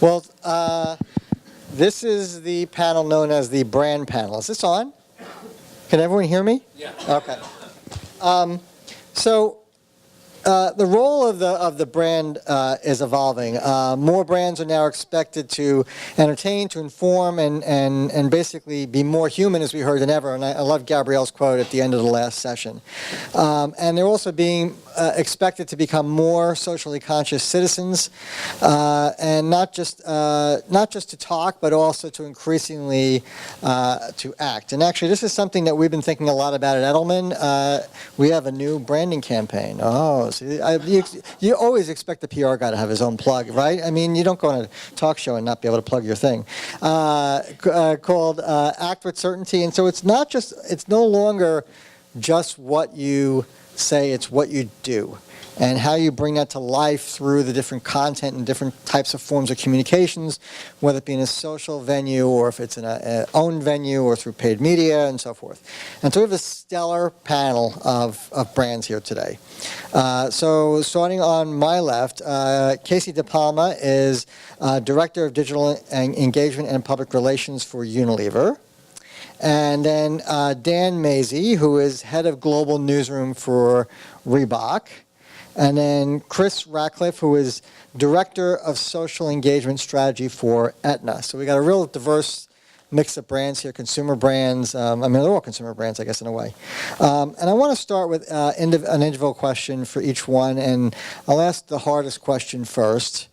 Well, this is the panel known as the brand panel. Is this on? Can everyone hear me? Yeah. Okay. So the role of the brand is evolving. More brands are now expected to entertain, to inform, and basically be more human, as we heard, than ever. And I love Gabrielle's quote at the end of the last session. And they're also being expected to become more socially conscious citizens, and not just to talk, but also to increasingly to act. And actually, this is something that we've been thinking a lot about at Edelman. We have a new branding campaign. Oh, see, you always expect the PR guy to have his own plug, right? I mean, you don't go on a talk show and not be able to plug your thing. Called Act with Certainty. And so it's no longer just what you say, it's what you do, and how you bring that to life through the different content and different types of forms of communications, whether it be in a social venue or if it's in an owned venue or through paid media and so forth. And so we have a stellar panel of brands here today. So starting on my left, Casey DePalma is Director of Digital Engagement and Public Relations for Unilever. And then Dan Mazie, who is head of global newsroom for Reebok. And then Chris Ratcliffe, who is director of social engagement strategy for Aetna. So we got a real diverse mix of brands here, consumer brands. I mean, they're all consumer brands, I guess, in a way. And I want to start with an individual question for each one, and I'll ask the hardest question first.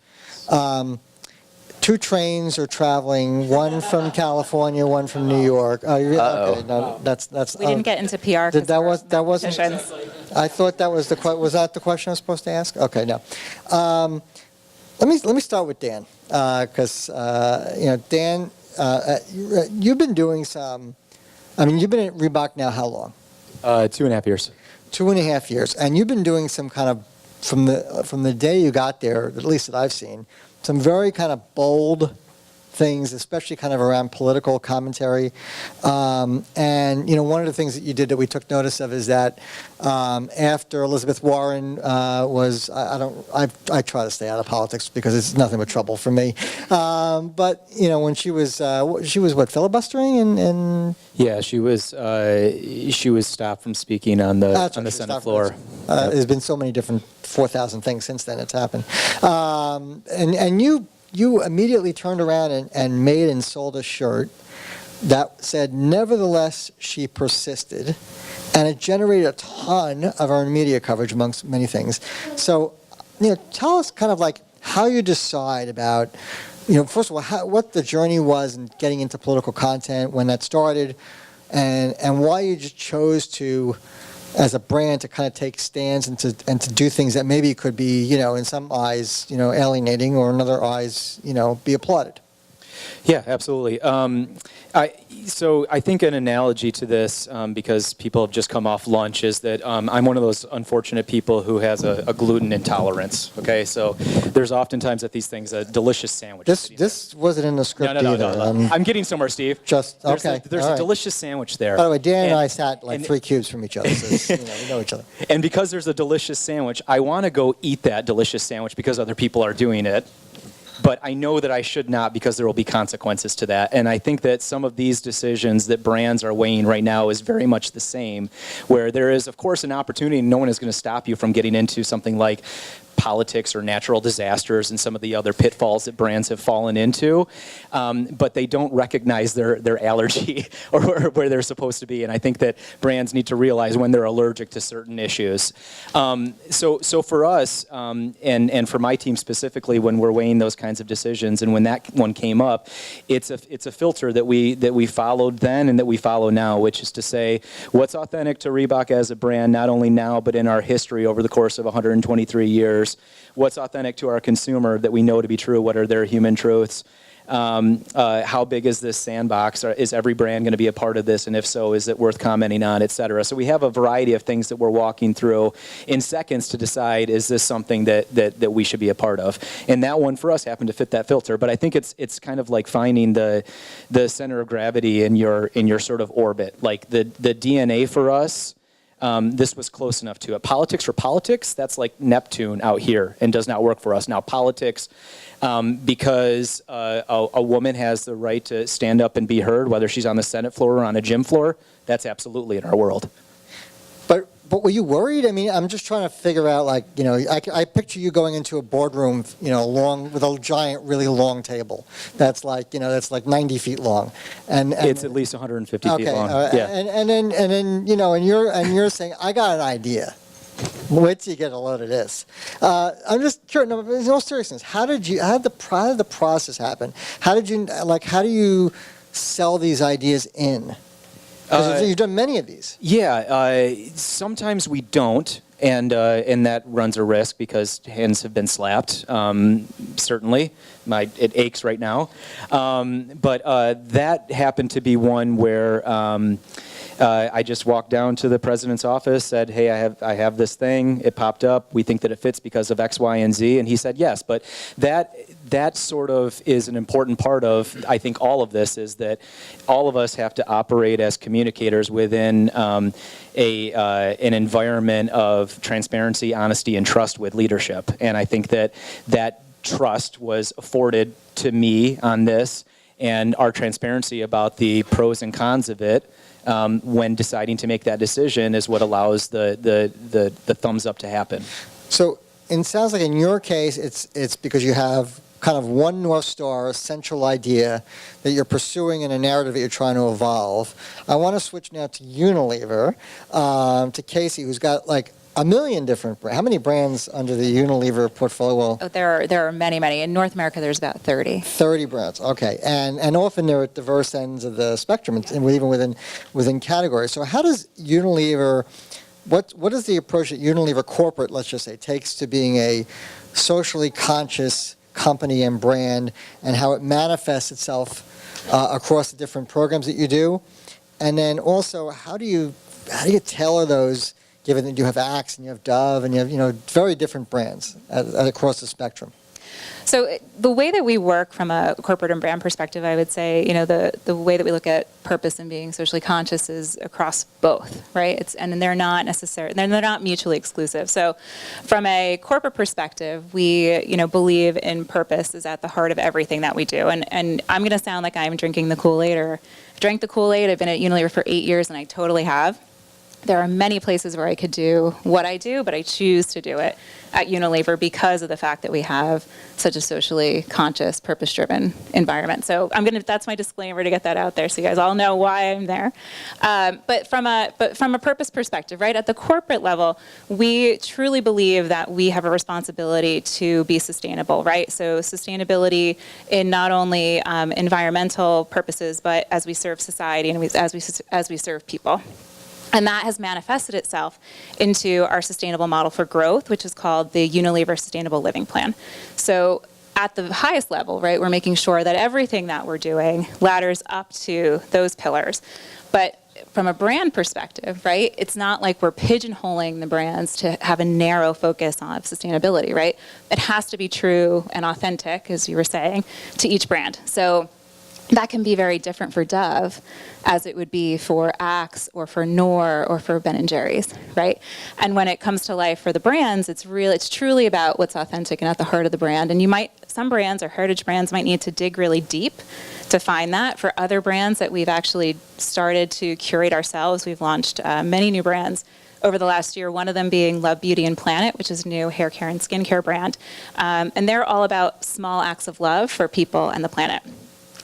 Two trains are traveling, one from California, one from New York. Oh, okay, no, that's. We didn't get into PR. That wasn't. Positions. I thought that was was that the question I was supposed to ask? Okay, no. Let me start with Dan, because Dan, you've been doing some. I mean, you've been at Reebok now how long? 2.5 years. 2.5 years, and you've been doing some kind of from the day you got there, at least that I've seen, some very kind of bold things, especially kind of around political commentary. And, one of the things that you did that we took notice of is that after Elizabeth Warren I try to stay out of politics because it's nothing but trouble for me. But, when she was what, filibustering and Yeah, she was stopped from speaking on the Senate floor. There's been so many different 4,000 things since then it's happened. And you immediately turned around and made and sold a shirt that said, "Nevertheless, she persisted," and it generated a ton of our media coverage amongst many things. So, tell us kind of like how you decide about, first of all, what the journey was in getting into political content, when that started, and why you just chose to, as a brand, to kind of take stands and to do things that maybe could be, in some eyes, alienating, or in other eyes, be applauded. Yeah, absolutely. So I think an analogy to this, because people have just come off lunch, is that I'm one of those unfortunate people who has a gluten intolerance. Okay, so there's oftentimes at these things a delicious sandwich. This wasn't in the script either. No. I'm getting somewhere, Steve. There's a delicious sandwich there. By the way, Dan and I sat like 3 cubes from each other, so we know each other. And because there's a delicious sandwich, I want to go eat that delicious sandwich because other people are doing it. But I know that I should not, because there will be consequences to that. And I think that some of these decisions that brands are weighing right now is very much the same, where there is, of course, an opportunity, and no one is going to stop you from getting into something like politics or natural disasters and some of the other pitfalls that brands have fallen into, but they don't recognize their allergy or where they're supposed to be. And I think that brands need to realize when they're allergic to certain issues. So for us, and for my team specifically, when we're weighing those kinds of decisions, and when that one came up, it's a filter that we followed then and that we follow now, which is to say, what's authentic to Reebok as a brand, not only now but in our history over the course of 123 years. What's authentic to our consumer that we know to be true? What are their human truths? How big is this sandbox? Is every brand going to be a part of this? And if so, is it worth commenting on, et cetera? So we have a variety of things that we're walking through in seconds to decide, is this something that we should be a part of? And that one for us happened to fit that filter. But I think it's kind of like finding the center of gravity in your sort of orbit. Like the DNA for us this was close enough to it. Politics for politics, that's like Neptune out here and does not work for us. Now, politics, because a woman has the right to stand up and be heard, whether she's on the Senate floor or on a gym floor, that's absolutely in our world. But were you worried? I mean, I'm just trying to figure out, like, you know, I picture you going into a boardroom, you know, with a giant, really long table that's like, you know, that's like 90 feet long, and It's at least 150 feet long. Yeah. And then you know, and you're saying, I got an idea. Wait till you get a load of this. I'm just curious. No, in all seriousness, how did the process happen? How do you sell these ideas in? Because you've done many of these. Yeah, sometimes we don't, and that runs a risk because hands have been slapped. Certainly, it aches right now. But that happened to be one where I just walked down to the president's office, said, "Hey, I have this thing. It popped up. We think that it fits because of X, Y, and Z." And he said, "Yes." But that sort of is an important part of, I think, all of this, is that all of us have to operate as communicators within an environment of transparency, honesty, and trust with leadership. And I think that trust was afforded to me on this, and our transparency about the pros and cons of it when deciding to make that decision is what allows the thumbs up to happen. So it sounds like in your case, it's because you have kind of one North Star, a central idea that you're pursuing in a narrative that you're trying to evolve. I want to switch now to Unilever, to Casey, who's got like a million different brands. How many brands under the Unilever portfolio? Oh, there are many. In North America, there's about 30. 30 brands, okay. And often they're at diverse ends of the spectrum, and even within categories. So how does Unilever, what is the approach that Unilever corporate, let's just say, takes to being a socially conscious company and brand, and how it manifests itself across the different programs that you do? And then also, how do you tailor those, given that you have Axe and you have Dove and you have, you know, very different brands across the spectrum? So the way that we work from a corporate and brand perspective, I would say, you know, the way that we look at purpose and being socially conscious is across both, right? And they're not they're not mutually exclusive. So from a corporate perspective, we, you know, believe in purpose is at the heart of everything that we do. And I'm going to sound like I'm drinking the Kool-Aid, or drank the Kool-Aid. I've been at Unilever for 8 years, and I totally have. There are many places where I could do what I do, but I choose to do it at Unilever because of the fact that we have such a socially conscious, purpose-driven environment. So that's my disclaimer to get that out there so you guys all know why I'm there. But from a purpose perspective, right, at the corporate level, we truly believe that we have a responsibility to be sustainable, right? So sustainability in not only environmental purposes, but as we serve society and as we serve people. And that has manifested itself into our sustainable model for growth, which is called the Unilever Sustainable Living Plan. So at the highest level, right, we're making sure that everything that we're doing ladders up to those pillars. But from a brand perspective, right, it's not like we're pigeonholing the brands to have a narrow focus on sustainability, right? It has to be true and authentic, as you were saying, to each brand. So that can be very different for Dove as it would be for Axe or for Knorr or for Ben & Jerry's, right? And when it comes to life for the brands, it's truly about what's authentic and at the heart of the brand. And some brands or heritage brands might need to dig really deep to find that. For other brands that we've actually started to curate ourselves, we've launched many new brands over the last year, one of them being Love Beauty and Planet, which is a new hair care and skincare brand. And they're all about small acts of love for people and the planet.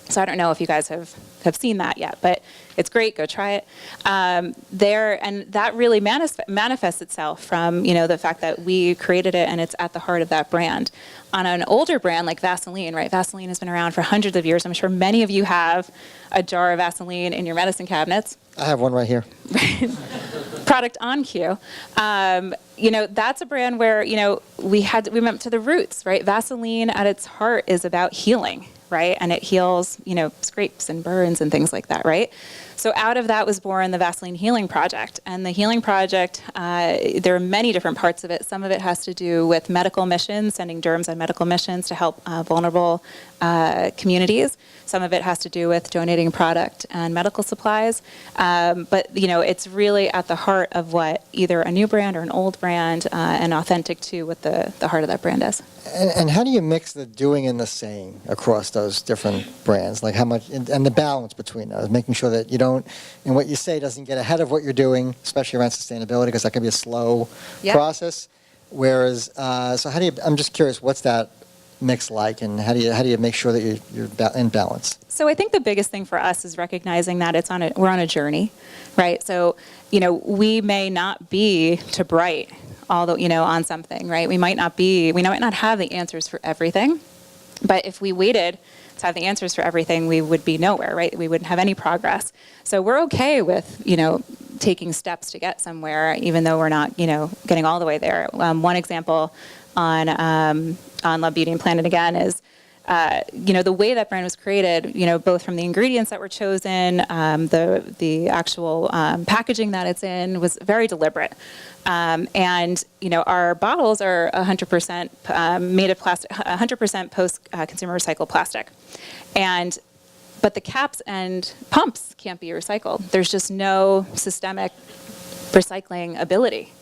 So I don't know if you guys have seen that yet, but it's great. Go try it. And that really manifests itself from, you know, the fact that we created it and it's at the heart of that brand. On an older brand like Vaseline, right? Vaseline has been around for hundreds of years. I'm sure many of you have a jar of Vaseline in your medicine cabinets. I have one right here. Product on cue. that's a brand where, we went to the roots, right? Vaseline at its heart is about healing, right? And it heals, scrapes and burns and things like that, right? So out of that was born the Vaseline Healing Project. And the Healing Project, there are many different parts of it. Some of it has to do with medical missions, sending derms on medical missions to help vulnerable communities. Some of it has to do with donating product and medical supplies. But, it's really at the heart of what either a new brand or an old brand and authentic to what the heart of that brand is. And how do you mix the doing and the saying across those different brands? Like how much, and the balance between those, making sure that you don't, and what you say doesn't get ahead of what you're doing, especially around sustainability, because that can be a slow process. Whereas, so how do you, I'm just curious, what's that mix like, and how do you make sure that you're in balance? So I think the biggest thing for us is recognizing that we're on a journey, right? So, we may not be to bright although, on something, right? We might not have the answers for everything, but if we waited to have the answers for everything, we would be nowhere, right? We wouldn't have any progress. So we're okay with, taking steps to get somewhere, even though we're not, getting all the way there. One example on Love Beauty and Planet again is, the way that brand was created, both from the ingredients that were chosen, the actual packaging that it's in was very deliberate. And our bottles are 100% made of plastic, 100% post-consumer recycled plastic. But the caps and pumps can't be recycled. There's just no systemic recycling ability.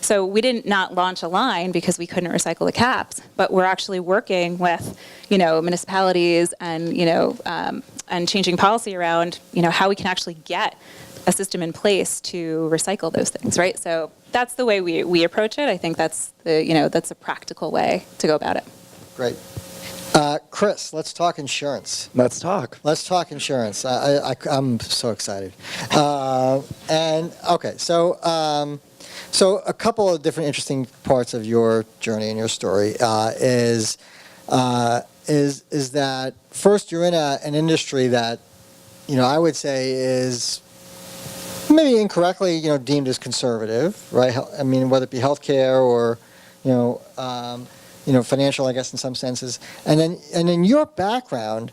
So we didn't not launch a line because we couldn't recycle the caps, but we're actually working with, municipalities and, and changing policy around, how we can actually get a system in place to recycle those things, right? So that's the way we approach it. I think that's that's a practical way to go about it. Great. Chris, let's talk insurance. Let's talk. Let's talk insurance. I'm so excited. And okay, so a couple of different interesting parts of your journey and your story is that first you're in an industry that I would say is maybe incorrectly deemed as conservative, right? I mean, whether it be healthcare or financial, I guess, in some senses. And then your background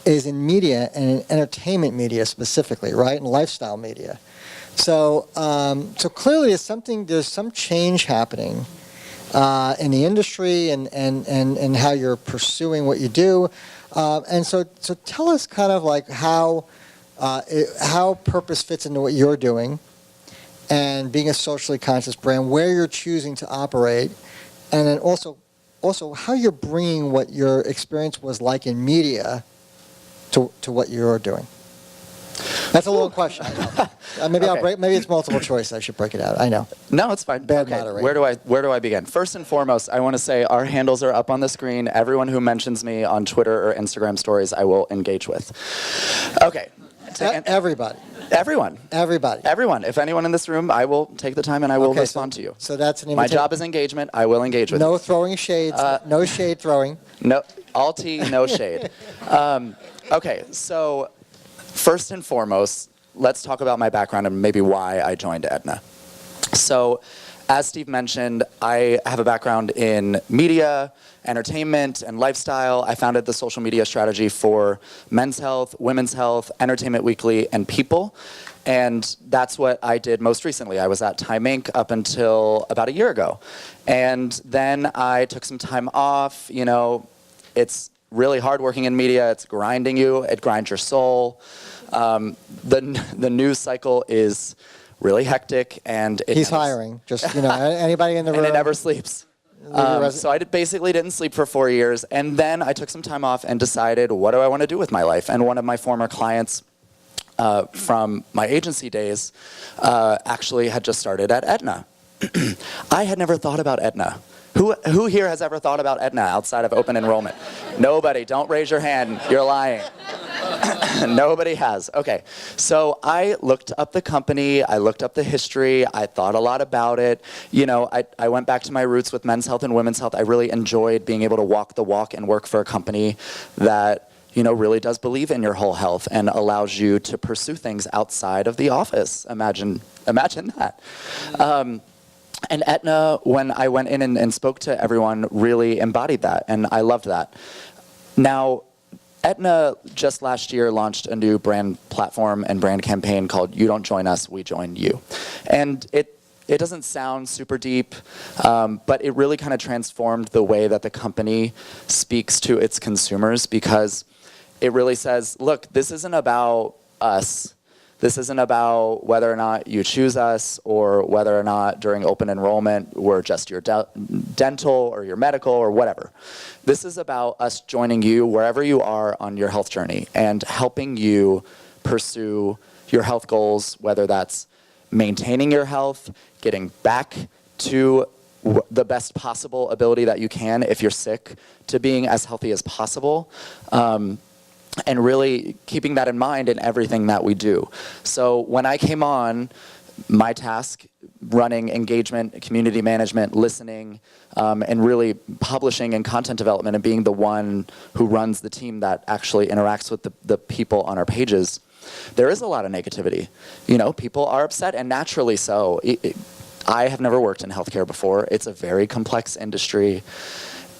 is in media and in entertainment media specifically, right? And lifestyle media. So clearly there's some change happening in the industry and how you're pursuing what you do. And so tell us kind of like how purpose fits into what you're doing and being a socially conscious brand, where you're choosing to operate, and then also how you're bringing what your experience was like in media to what you're doing. That's a little question. I know. Maybe Okay. maybe it's multiple choice. I should break it out. I know. No, it's fine. Bad Okay, moderator. where do I begin? First and foremost, I want to say our handles are up on the screen. Everyone who mentions me on Twitter or Instagram stories, I will engage with. Okay. Everybody. Everyone. If anyone in this room, I will take the time and I will respond to you. So that's an My invitation. job is engagement. I will engage with you. No throwing shades. No shade throwing. No, all tea, no shade. Okay, so first and foremost, let's talk about my background and maybe why I joined Aetna. So, as Steve mentioned, I have a background in media, entertainment, and lifestyle. I founded the social media strategy for Men's Health, Women's Health, Entertainment Weekly, and People. And that's what I did most recently. I was at Time Inc. up until about a year ago. And then I took some time off. It's really hard working in media. It's grinding you. It grinds your soul. The news cycle is really hectic, and He's hiring. Just anybody in the room. and it never sleeps. So I basically didn't sleep for 4 years, and then I took some time off and decided, what do I want to do with my life? And one of my former clients from my agency days actually had just started at Aetna. I had never thought about Aetna. Who here has ever thought about Aetna outside of open enrollment? Nobody. Don't raise your hand. You're lying. Nobody has. Okay. So I looked up the company. I looked up the history. I thought a lot about it. I went back to my roots with Men's Health and Women's Health. I really enjoyed being able to walk the walk and work for a company that really does believe in your whole health and allows you to pursue things outside of the office. Imagine that. And Aetna, when I went in and spoke to everyone, really embodied that, and I loved that. Now, Aetna just last year launched a new brand platform and brand campaign called "You Don't Join Us, We Join You." And it doesn't sound super deep, but it really kind of transformed the way that the company speaks to its consumers, because it really says, look, this isn't about us. This isn't about whether or not you choose us, or whether or not during open enrollment we're just your dental or your medical or whatever. This is about us joining you wherever you are on your health journey and helping you pursue your health goals, whether that's maintaining your health, getting back to the best possible ability that you can if you're sick, to being as healthy as possible. And really keeping that in mind in everything that we do. So when I came on, my task, running engagement, community management, listening, and really publishing and content development, and being the one who runs the team that actually interacts with the people on our pages, there is a lot of negativity. You know, people are upset, and naturally so. I have never worked in healthcare before. It's a very complex industry.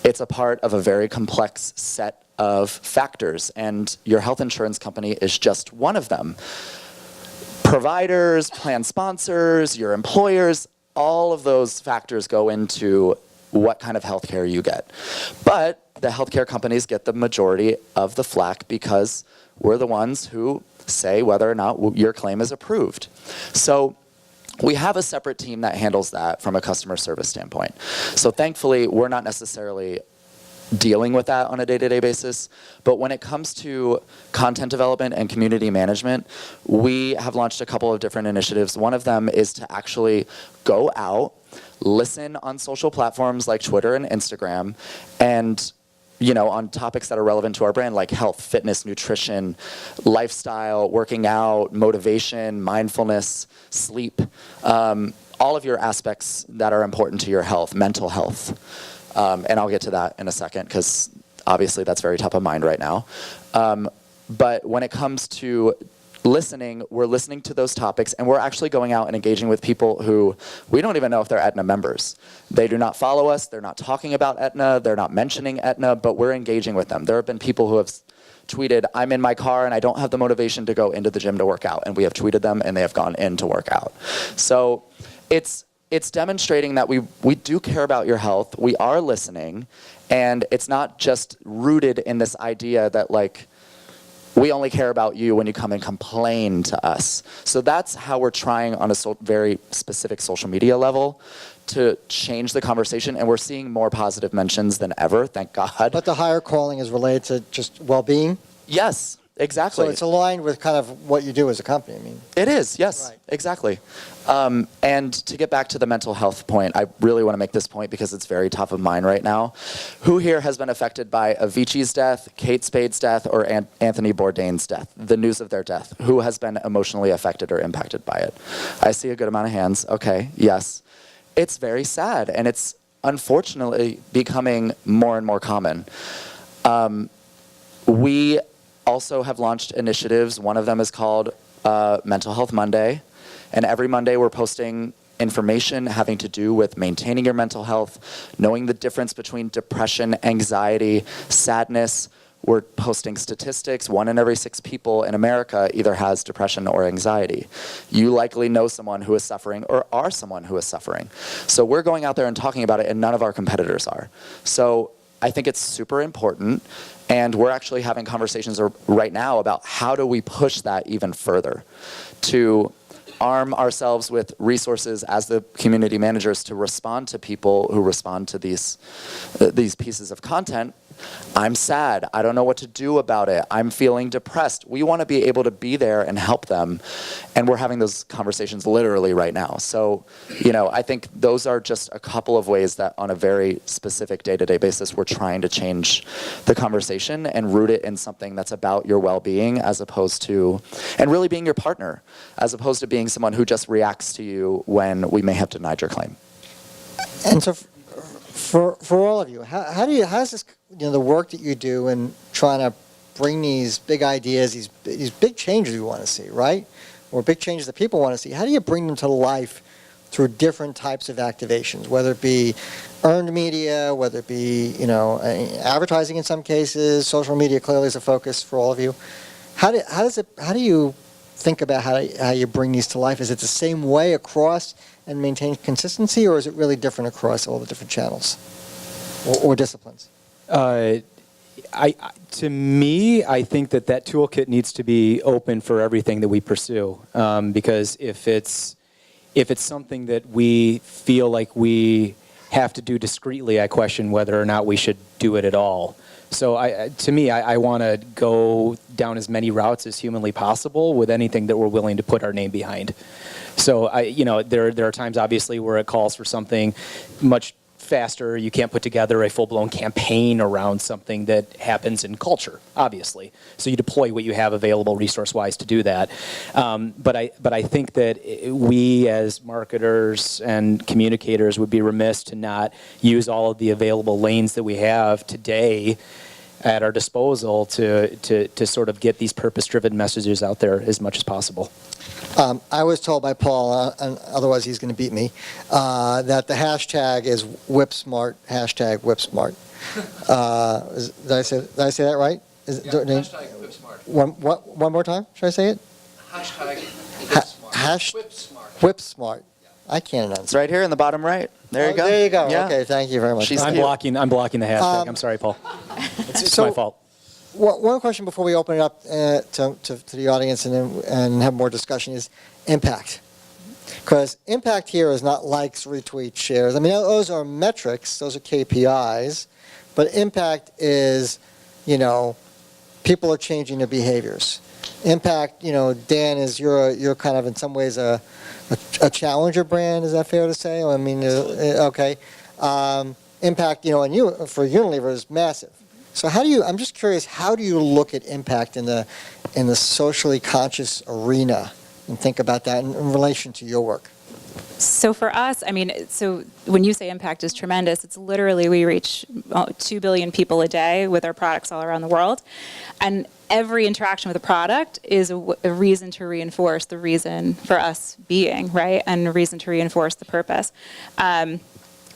It's a part of a very complex set of factors, and your health insurance company is just one of them. Providers, plan sponsors, your employers, all of those factors go into what kind of healthcare you get. But the healthcare companies get the majority of the flack because we're the ones who say whether or not your claim is approved. So we have a separate team that handles that from a customer service standpoint. So thankfully, we're not necessarily dealing with that on a day-to-day basis. But when it comes to content development and community management, we have launched a couple of different initiatives. One of them is to actually go out, listen on social platforms like Twitter and Instagram, and on topics that are relevant to our brand, like health, fitness, nutrition, lifestyle, working out, motivation, mindfulness, sleep, all of your aspects that are important to your health, mental health. And I'll get to that in a second, because obviously that's very top of mind right now. But when it comes to listening, we're listening to those topics, and we're actually going out and engaging with people who we don't even know if they're Aetna members. They do not follow us, they're not talking about Aetna, they're not mentioning Aetna, but we're engaging with them. There have been people who have tweeted, I'm in my car and I don't have the motivation to go into the gym to work out, and we have tweeted them and they have gone in to work out. So it's demonstrating that we do care about your health, we are listening, and it's not just rooted in this idea that we only care about you when you come and complain to us. So that's how we're trying on a very specific social media level to change the conversation, and we're seeing more positive mentions than ever, thank God. But the higher calling is related to just well-being? Yes, exactly. So it's aligned with kind of what you do as a company, I mean. It is, yes, right. Exactly. And to get back to the mental health point, I really want to make this point because it's very top of mind right now. Who here has been affected by Avicii's death, Kate Spade's death, or Anthony Bourdain's death, the news of their death? Who has been emotionally affected or impacted by it? I see a good amount of hands. Okay, yes. It's very sad, and it's unfortunately becoming more and more common. We also have launched initiatives. One of them is called Mental Health Monday. And every Monday we're posting information having to do with maintaining your mental health, knowing the difference between depression, anxiety, sadness. We're posting statistics. 1 in every 6 people in America either has depression or anxiety. You likely know someone who is suffering or are someone who is suffering. So we're going out there and talking about it, and none of our competitors are. So I think it's super important, and we're actually having conversations right now about how do we push that even further to arm ourselves with resources as the community managers to respond to people who respond to these pieces of content. I'm sad. I don't know what to do about it. I'm feeling depressed. We want to be able to be there and help them. And we're having those conversations literally right now. So, I think those are just a couple of ways that on a very specific day-to-day basis, we're trying to change the conversation and root it in something that's about your well-being as opposed to, and really being your partner, as opposed to being someone who just reacts to you when we may have denied your claim. And so for all of you, how does this, the work that you do in trying to bring these big ideas, these big changes we want to see, right? Or big changes that people want to see, how do you bring them to life through different types of activations, whether it be earned media, whether it be, advertising in some cases. Social media clearly is a focus for all of you. How do you think about how you bring these to life? Is it the same way across and maintain consistency, or is it really different across all the different channels or disciplines? To me, I think that toolkit needs to be open for everything that we pursue, because if it's something that we feel like we have to do discreetly, I question whether or not we should do it at all. So to me, I want to go down as many routes as humanly possible with anything that we're willing to put our name behind. So there are times obviously where it calls for something much faster. You can't put together a full-blown campaign around something that happens in culture, obviously. So you deploy what you have available resource-wise to do that. But I think that we as marketers and communicators would be remiss to not use all of the available lanes that we have today at our disposal to sort of get these purpose-driven messages out there as much as possible. I was told by Paul, and otherwise he's going to beat me, that the hashtag is WhipSmart, hashtag WhipSmart. Did I say that right? Hashtag WhipSmart. One more time? Should I say it? Hashtag WhipSmart. WhipSmart. WhipSmart. I can't announce It's it. right here in the bottom right. There you go. There you go. Yeah. Okay, thank you very much. She's I'm cute. blocking the hashtag. I'm sorry, Paul. It's So- my fault. One question before we open it up to the audience and have more discussion is impact. Because impact here is not likes, retweets, shares. I mean, those are metrics, those are KPIs, but impact is, people are changing their behaviors. Impact, Dan, you're kind of in some ways a challenger brand. Is that fair to say? I mean, okay. Impact, for Unilever is massive. So I'm just curious, how do you look at impact in the socially conscious arena and think about that in relation to your work? So for us, so when you say impact is tremendous, it's literally we reach 2 billion people a day with our products all around the world. And every interaction with a product is a reason to reinforce the reason for us being, right? And a reason to reinforce the purpose.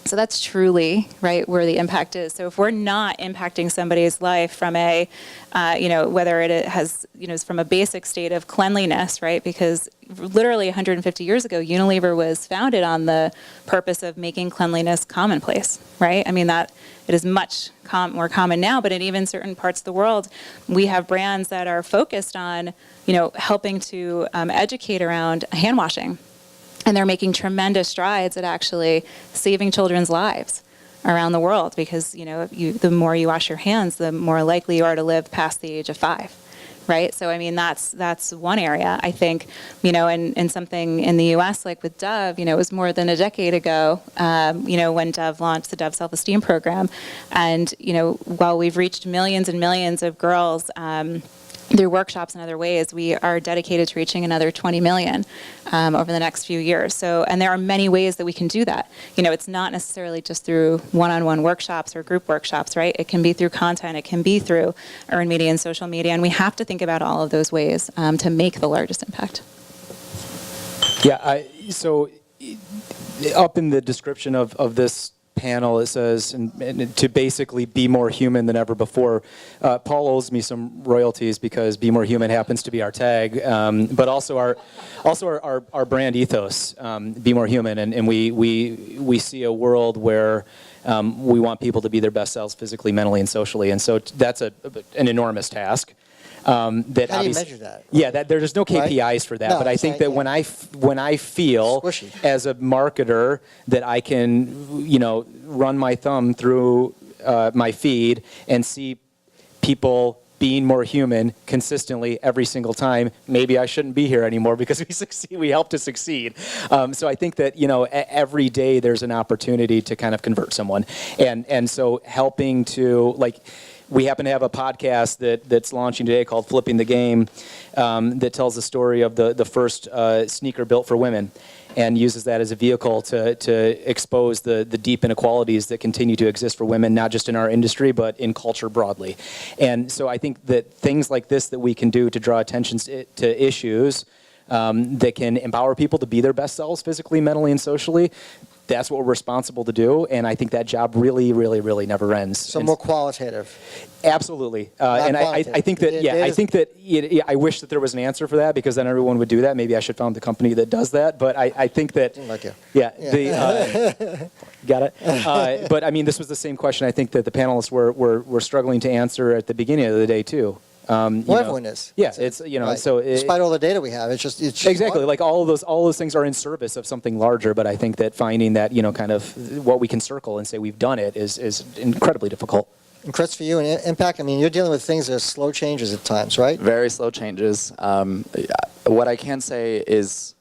So that's truly, right, where the impact is. So if we're not impacting somebody's life from whether it has, is from a basic state of cleanliness, right? Because literally 150 years ago, Unilever was founded on the purpose of making cleanliness commonplace, right? I mean, that it is much more common now, but in even certain parts of the world, we have brands that are focused on, helping to educate around hand washing. And they're making tremendous strides at actually saving children's lives around the world because, the more you wash your hands, the more likely you are to live past the age of 5, right? So, I mean, that's one area. I think, in something in the U.S. like with Dove, it was more than a decade ago, when Dove launched the Dove Self-Esteem Program. And, while we've reached millions and millions of girls, through workshops and other ways, we are dedicated to reaching another 20 million over the next few years. So, and there are many ways that we can do that. It's not necessarily just through one-on-one workshops or group workshops, right? It can be through content. It can be through earned media and social media. And we have to think about all of those ways to make the largest impact. Yeah, so up in the description of this panel, it says and to basically be more human than ever before. Paul owes me some royalties because "Be More Human" happens to be our tag, but also our brand ethos, "Be More Human," and we see a world where we want people to be their best selves physically, mentally, and socially, and so that's an enormous task. How do you measure that? Yeah, there's no KPIs Right? for that, No, but I think that when I feel Squishy. as a marketer that I can, run my thumb through my feed and see people being more human consistently every single time, maybe I shouldn't be here anymore because we help to succeed. So I think that, every day there's an opportunity to kind of convert someone. And so helping to, we happen to have a podcast that's launching today called Flipping the Game that tells the story of the first sneaker built for women and uses that as a vehicle to expose the deep inequalities that continue to exist for women, not just in our industry, but in culture broadly. And so I think that things like this that we can do to draw attention to issues that can empower people to be their best selves physically, mentally, and socially. That's what we're responsible to do, and I think that job really, really, really never ends. So And more qualitative. absolutely, and I think that I wish that there was an answer for that, because then everyone would do that. Maybe I should found the company that does that, but I think that Like you. got it. But I mean, this was the same question I think that the panelists were struggling to answer at the beginning of the day too. Everyone is. Yeah, it's Right. so despite all the data we have, it's just exactly like all of those things are in service of something larger. But I think that finding that kind of what we can circle and say we've done it is incredibly difficult. And Chris, for you, and impact. I mean, you're dealing with things that are slow changes at times, right? Very slow changes. What I can say is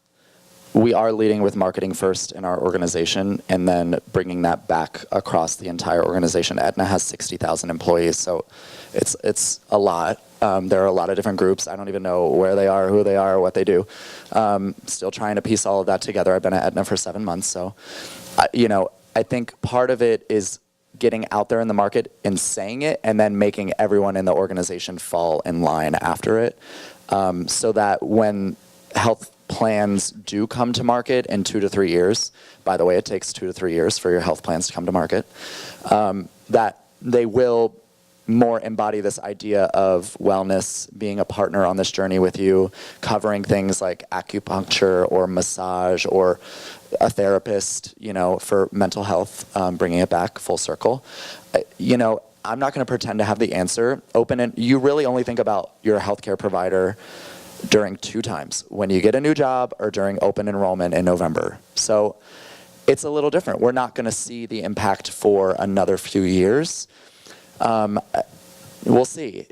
we are leading with marketing first in our organization, and then bringing that back across the entire organization. Aetna has 60,000 employees, so it's a lot. There are a lot of different groups. I don't even know where they are, who they are, what they do. Still trying to piece all of that together. I've been at Aetna for 7 months, so I think part of it is getting out there in the market and saying it, and then making everyone in the organization fall in line after it, so that when health plans do come to market in 2 to 3 years, by the way, it takes 2 to 3 years for your health plans to come to market, that they will more embody this idea of wellness, being a partner on this journey with you, covering things like acupuncture or massage or a therapist, for mental health, bringing it back full circle. I'm not going to pretend to have the answer. You really only think about your healthcare provider during 2 times, when you get a new job or during open enrollment in November. So it's a little different. We're not going to see the impact for another few years. We'll see.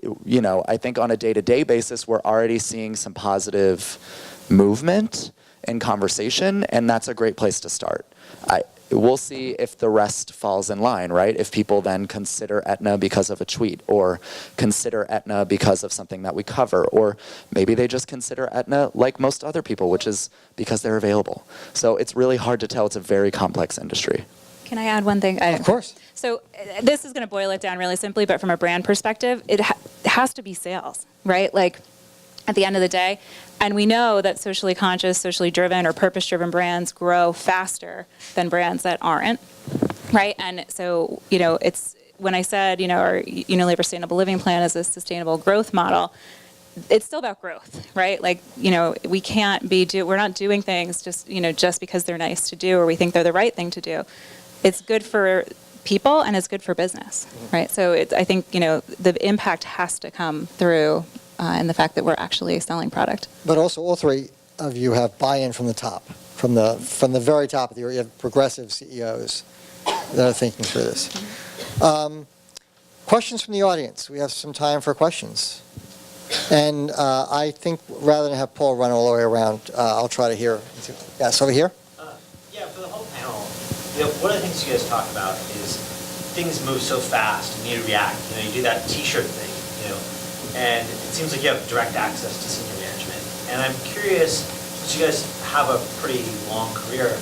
I think on a day-to-day basis, we're already seeing some positive movement in conversation, and that's a great place to start. We'll see if the rest falls in line, right? If people then consider Aetna because of a tweet, or consider Aetna because of something that we cover, or maybe they just consider Aetna like most other people, which is because they're available. So it's really hard to tell. It's a very complex industry. Can I add one thing? Of course. So this is going to boil it down really simply, but from a brand perspective, it has to be sales, right? Like at the end of the day, and we know that socially conscious, socially driven, or purpose-driven brands grow faster than brands that aren't, right? And so, it's when I said, our Unilever Sustainable Living Plan is a sustainable growth model, it's still about growth, right? Like, we can't we're not doing things just because they're nice to do or we think they're the right thing to do. It's good for people and it's good for business, right? So I think, the impact has to come through in the fact that we're actually selling product. But also, all three of you have buy-in from the top, from the very top of the. You have progressive CEOs that are thinking through this. Questions from the audience. We have some time for questions, and I think rather than have Paul run all the way around, I'll try to hear. Yes, over here. Yeah, for the whole panel, one of the things you guys talk about is things move so fast and you need to react. You do that T-shirt thing, and it seems like you have direct access to senior management. And I'm curious, since you guys have a pretty long career,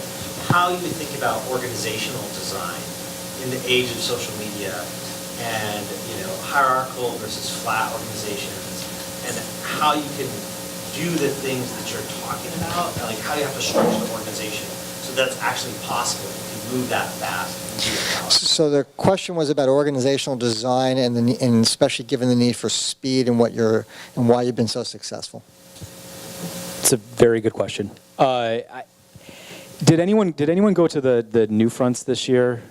how you think about organizational design in the age of social media and hierarchical versus flat organizations, and how you can do the things that you're talking about, and like how you have to structure the organization so that's actually possible. You can move that fast. So the question was about organizational design, and especially given the need for speed and why you've been so successful. It's a very good question. Did anyone go to the New Fronts this year?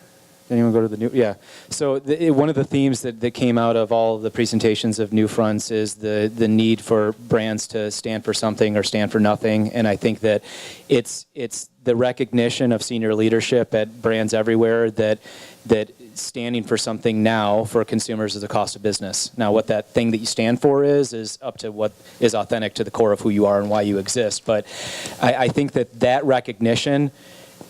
Did anyone go to the New? Yeah. So one of the themes that came out of all of the presentations of New Fronts is the need for brands to stand for something or stand for nothing, and I think that it's the recognition of senior leadership at brands everywhere that standing for something now for consumers is a cost of business. Now, what that thing that you stand for is up to what is authentic to the core of who you are and why you exist. But I think that recognition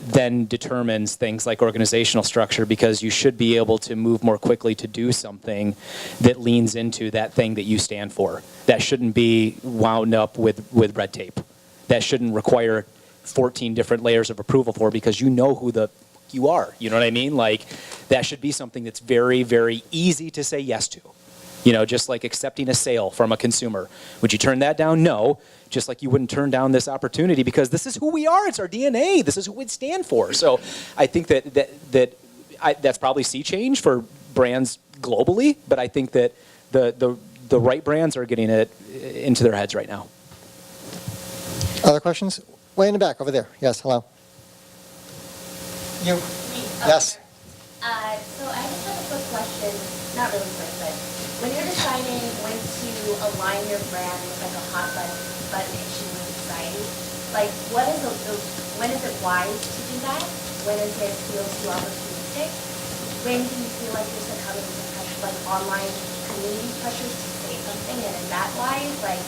then determines things like organizational structure, because you should be able to move more quickly to do something that leans into that thing that you stand for. That shouldn't be wound up with red tape. That shouldn't require 14 different layers of approval for, because you know who you are. You know what I mean? Like, that should be something that's very, very easy to say yes to. Just like accepting a sale from a consumer. Would you turn that down? No. Just like you wouldn't turn down this opportunity because this is who we are. It's our DNA. This is who we stand for. So I think that's probably sea change for brands globally, but I think that the right brands are getting it into their heads right now. Other questions? Way in the back over there. Yes, hello. You. Yes. So I just have a quick question, not really quick, but when you're deciding when to align your brand with like a hot button issue in society, like when is it wise to do that? When does it feel too opportunistic? When do you feel like you're succumbing to pressure, like online community pressures to say something, and is that wise? Like,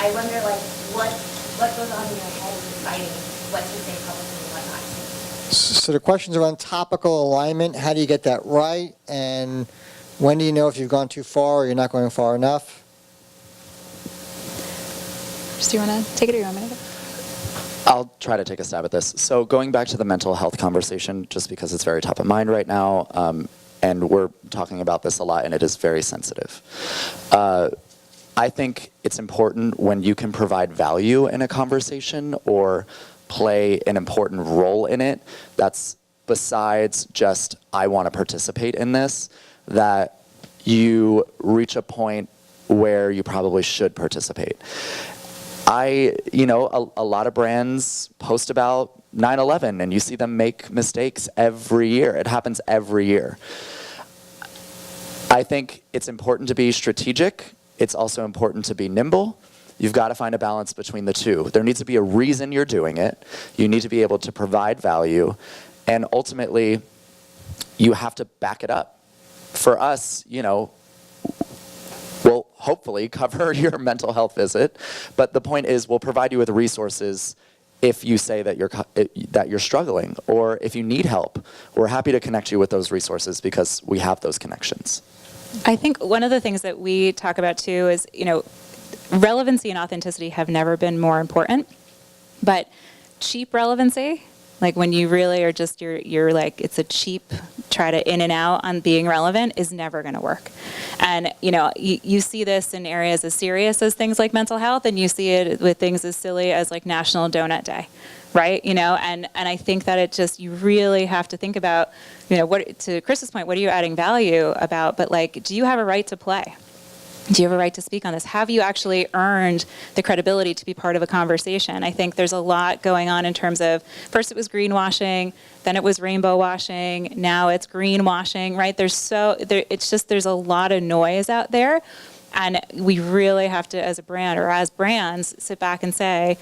I wonder like what goes on in your head in deciding what to say publicly and what not to. So the questions around topical alignment, how do you get that right? And when do you know if you've gone too far or you're not going far enough? Do you want to take it or you want me to go? I'll try to take a stab at this. So going back to the mental health conversation, just because it's very top of mind right now, and we're talking about this a lot, and it is very sensitive. I think it's important when you can provide value in a conversation or play an important role in it that's besides just, I want to participate in this, that you reach a point where you probably should participate. A lot of brands post about 9/11 and you see them make mistakes every year. It happens every year. I think it's important to be strategic. It's also important to be nimble. You've got to find a balance between the two. There needs to be a reason you're doing it. You need to be able to provide value. And ultimately, you have to back it up. For us, we'll hopefully cover your mental health visit. But the point is, we'll provide you with resources if you say that you're struggling or if you need help. We're happy to connect you with those resources because we have those connections. I think one of the things that we talk about too is, relevancy and authenticity have never been more important, but cheap relevancy, like when you really are just, you're like, it's a cheap, try to in and out on being relevant is never going to work. And, you see this in areas as serious as things like mental health, and you see it with things as silly as like National Donut Day, right? And I think that you really have to think about, what, to Chris's point, what are you adding value about? But like, do you have a right to play? Do you have a right to speak on this? Have you actually earned the credibility to be part of a conversation? I think there's a lot going on in terms of, first it was greenwashing, then it was rainbow washing, now it's greenwashing, right? There's a lot of noise out there. And we really have to, as a brand or as brands, sit back and say,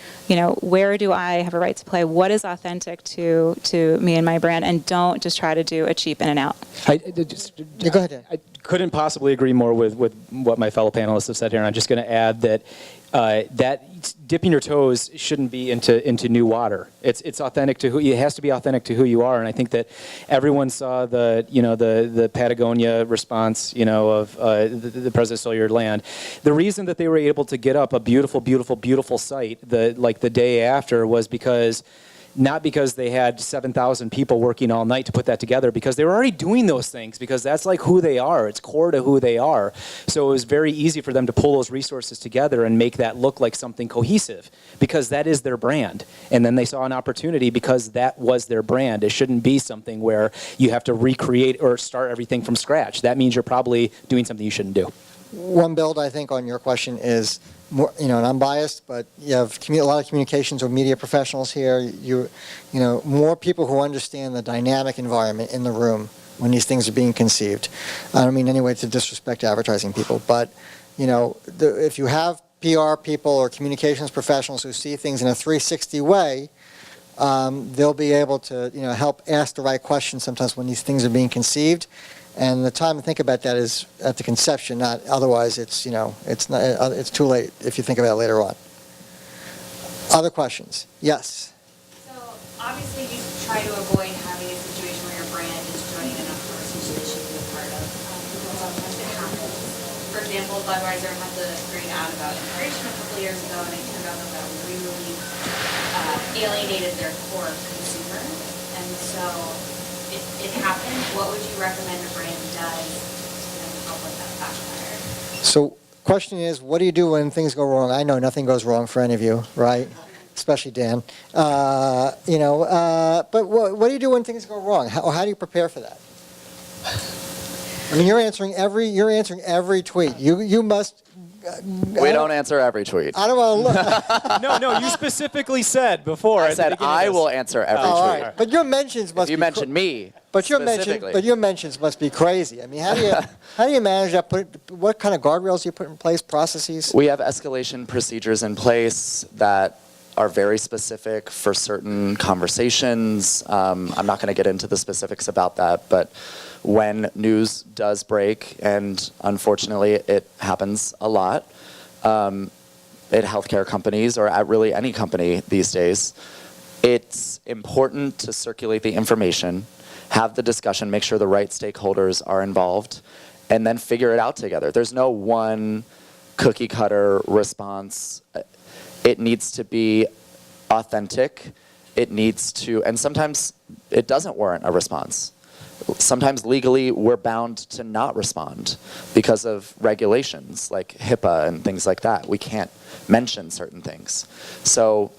where do I have a right to play? What is authentic to me and my brand? And don't just try to do a cheap in and out. Yeah, go ahead. I couldn't possibly agree more with what my fellow panelists have said here. And I'm just going to add that that dipping your toes shouldn't be into new water. It's authentic to it has to be authentic to who you are. And I think that everyone saw the Patagonia response, of the President Stole Your Land. The reason that they were able to get up a beautiful, beautiful, beautiful site the day after was not because they had 7,000 people working all night to put that together, because they were already doing those things, because that's like who they are. It's core to who they are. So it was very easy for them to pull those resources together and make that look like something cohesive, because that is their brand. And then they saw an opportunity because that was their brand. It shouldn't be something where you have to recreate or start everything from scratch. That means you're probably doing something you shouldn't do. One build, I think, on your question is, more, and I'm biased, but you have a lot of communications or media professionals here. More people who understand the dynamic environment in the room when these things are being conceived. I don't mean any way to disrespect advertising people, but if you have PR people or communications professionals who see things in a 360 way, they'll be able to help ask the right questions sometimes when these things are being conceived. And the time to think about that is at the conception, not otherwise. It's too late if you think about it later on. Other questions? Yes. So obviously you try to avoid having a situation where your brand is joining enough conversation that should be a part of. Because sometimes it happens. For example, Budweiser had the great ad about immigration a couple years ago, and it turned out that really alienated their core consumer. And so it happened. What would you recommend a brand does to help with that backfire? So question is, what do you do when things go wrong? I know nothing goes wrong for any of you, right? Especially Dan. But what do you do when things go wrong? How do you prepare for that? I mean, you're answering every tweet. You must. We don't answer every tweet. I don't want to look. No, you specifically said before. I said I will answer every Oh, all tweet. right. But your mentions must. You be mentioned me. But your specifically. mentions must be crazy. I mean, how do you manage that? What kind of guardrails do you put in place? Processes? We have escalation procedures in place that are very specific for certain conversations. I'm not going to get into the specifics about that, but when news does break, and unfortunately it happens a lot at healthcare companies or at really any company these days, it's important to circulate the information, have the discussion, make sure the right stakeholders are involved, and then figure it out together. There's no one cookie cutter response. It needs to be authentic. It needs to, and sometimes it doesn't warrant a response. Sometimes legally we're bound to not respond because of regulations like HIPAA and things like that. We can't mention certain things. So,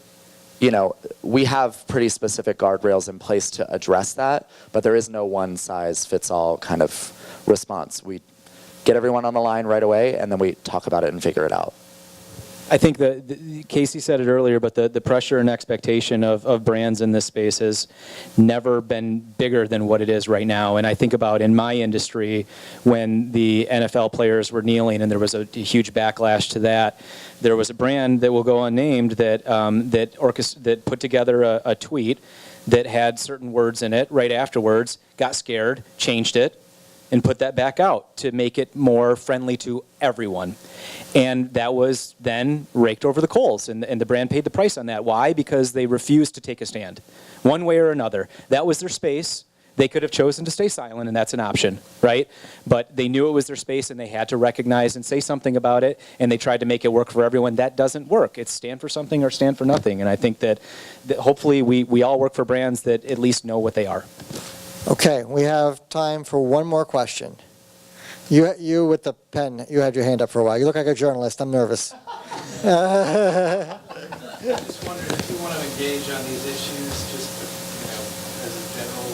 we have pretty specific guardrails in place to address that, but there is no one size fits all kind of response. We get everyone on the line right away, and then we talk about it and figure it out. I think Casey said it earlier, but the pressure and expectation of brands in this space has never been bigger than what it is right now. And I think about in my industry, when the NFL players were kneeling and there was a huge backlash to that, there was a brand that will go unnamed that put together a tweet that had certain words in it right afterwards, got scared, changed it, and put that back out to make it more friendly to everyone. And that was then raked over the coals, and the brand paid the price on that. Why? Because they refused to take a stand, one way or another. That was their space. They could have chosen to stay silent, and that's an option, right? But they knew it was their space, and they had to recognize and say something about it, and they tried to make it work for everyone. That doesn't work. It's stand for something or stand for nothing. And I think that hopefully we all work for brands that at least know what they are. Okay, we have time for one more question. You with the pen, you had your hand up for a while. You look like a journalist. I'm nervous. Just wondering if you want to engage on these issues just, as a general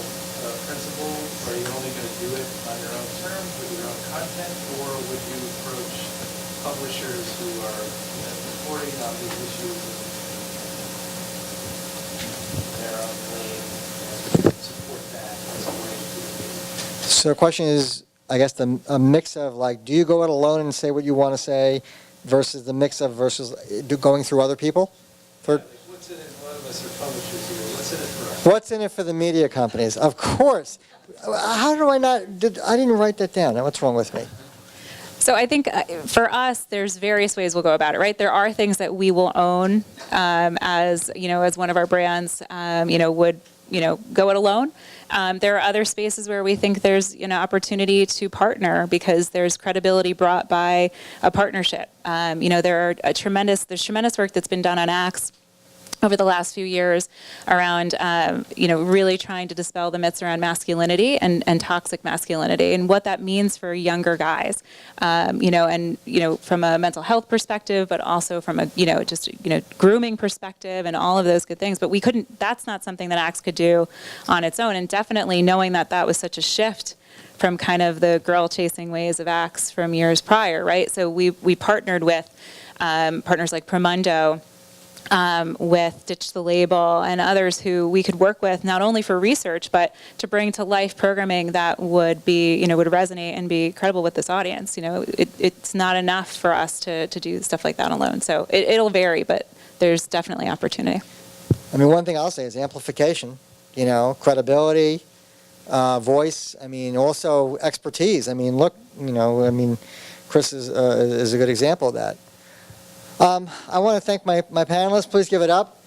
principle, or are you only going to do it on your own terms with your own content, or would you approach publishers who are reporting on these issues in their own lane and support that as a way to engage? So the question is, I guess, a mix of do you go it alone and say what you want to say versus the mix of going through other people? What's in it? A lot of us are publishers here. What's in it for us? What's in it for the media companies? Of course. How do I not? I didn't write that down. What's wrong with me? So I think for us, there's various ways we'll go about it, right? There are things that we will own as one of our brands, would go it alone. There are other spaces where we think there's opportunity to partner because there's credibility brought by a partnership. There's tremendous work that's been done on Axe over the last few years around, really trying to dispel the myths around masculinity and toxic masculinity and what that means for younger guys, from a mental health perspective, but also from a, grooming perspective and all of those good things. But that's not something that Axe could do on its own. And definitely knowing that was such a shift from kind of the girl chasing ways of Axe from years prior, right? So we partnered with partners like Promundo, with Ditch the Label and others who we could work with not only for research, but to bring to life programming that would be, would resonate and be credible with this audience. It's not enough for us to do stuff like that alone. So it'll vary, but there's definitely opportunity. I mean, one thing I'll say is amplification, credibility, voice, also expertise. Look, Chris is a good example of that. I want to thank my panelists. Please give it up.